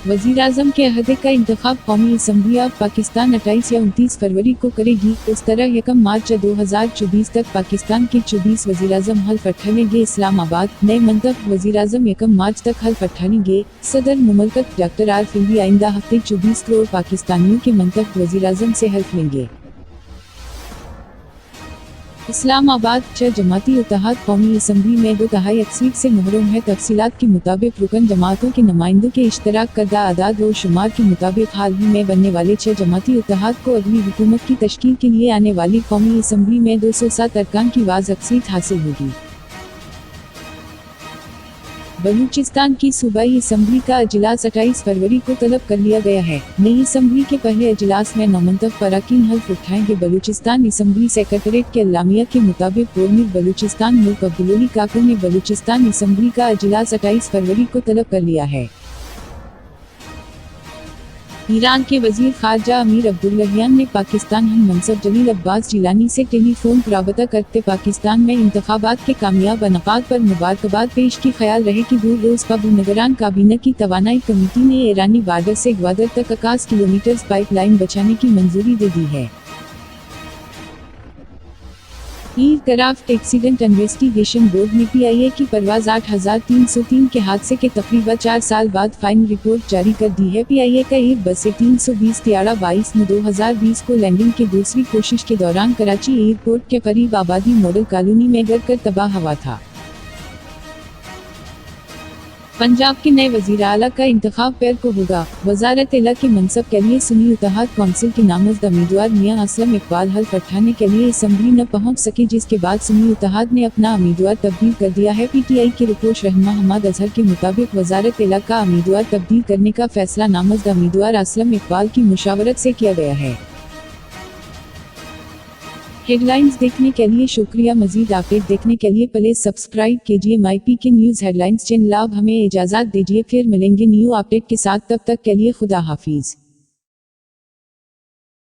वज़ीर-ए-आज़म के अहदे का इंतखाब कौमी असम्बली ऑफ पाकिस्तान 28 या 29 फरवरी को करेगी। इस तरह 1 मार्च 2024 तक पाकिस्तान के 24 वज़ीर-ए-आज़म हल्फ उठानेंगे। इस्लामाबाद नए मंतखब वज़ीर-ए-आज़म 1 मार्च तक हल्फ उठानेंगे। सदर मुमलकत डॉक्टर आरिफ आइंदा हफ्ते 24 करोड़ पाकिस्तानियों के मंतखब वज़ीर-ए-आज़म से हल्फ लेंगे। इस्लामाबाद 6 जमाती इत्तेहाद कौमी असम्बली में 2 तिहाई अक्सरियत से मुहर्रम है। तफसीलात के मुताबिक रुकन जमातों के नुमाइंदों के इश्तराक करदा आदाद और शुमार के मुताबिक हाल ही में बनने वाले 6 जमाती इत्तेहाद को अगली हुकूमत की तश्कील के लिए आने वाली कौमी असम्बली में 207 अरकान की वाज़ अक्सरियत हासिल होगी। बलूचिस्तान की सूबाई असम्बली का अजलास 28 फरवरी को तलब कर लिया गया है। नई असम्बली के पहले अजलास में नौमंतखब अरकान हल्फ उठाएंगे। बलूचिस्तान असम्बली सेक्रेटेरिएट के अल्लामिया के मुताबिक गवर्नर बलूचिस्तान मुल्क अब्दुल काकुर ने बलूचिस्तान असम्बली का अजलास 28 फरवरी को तलब कर लिया है। ईरान के वज़ीर ख़ारजा अमीर अब्दुल्लाहियान ने पाकिस्तान हम मनसब जलील अब्बास जिलानी से टेलीफोन पर राबता करते पाकिस्तान में इंतखाबात के कामयाब इनेकाद पर मुबारकबाद पेश की। ख्याल रहे कि दूर रोज़ कबल निगरान काबीना की तवानाई कमेटी ने ईरानी बॉर्डर से ग्वादर तक 21 किलोमीटर पाइपलाइन बचाने की मंजूरी दे दी है। एयरक्राफ्ट एक्सीडेंट इन्वेस्टिगेशन बोर्ड ने PIA की परवाज़ 8303 के हादसे के तकरीबन 4 साल बाद फाइनल रिपोर्ट जारी कर दी है। PIA का एयरबस 320 तियाड़ा 22 में 2020 को लैंडिंग की दूसरी कोशिश के दौरान कराची एयरपोर्ट के करीब आबादी मॉडल कॉलोनी में गिर कर तबाह हुआ था। पंजाब के नए वज़ीर आला का इंतखाब पैर को होगा। वज़ारत-ए-आला के मनसब के लिए सुन्नी इत्तेहाद कौंसिल के नामज़द उम्मीदवार मियां असलम इकबाल हल्फ उठाने के लिए असम्बली न पहुंच सके, जिसके बाद सुन्नी इत्तेहाद ने अपना उम्मीदवार तब्दील कर दिया है। PTI के रिपोर्ट रहनुमा हम्माद अजहर के मुताबिक वज़ारत-ए-आला का उम्मीदवार तब्दील करने का फैसला नामज़द उम्मीदवार असलम इकबाल की मुशावरत से किया गया है। हेडलाइंस देखने के लिए शुक्रिया। मज़ीद अपडेट देखने के लिए प्लीज़ सब्सक्राइब कीजिए MyPK न्यूज़ हेडलाइंस चैनल। अब हमें इजाज़त दीजिए, फिर मिलेंगे न्यू अपडेट के साथ। तब तक के लिए खुदा हाफिज़।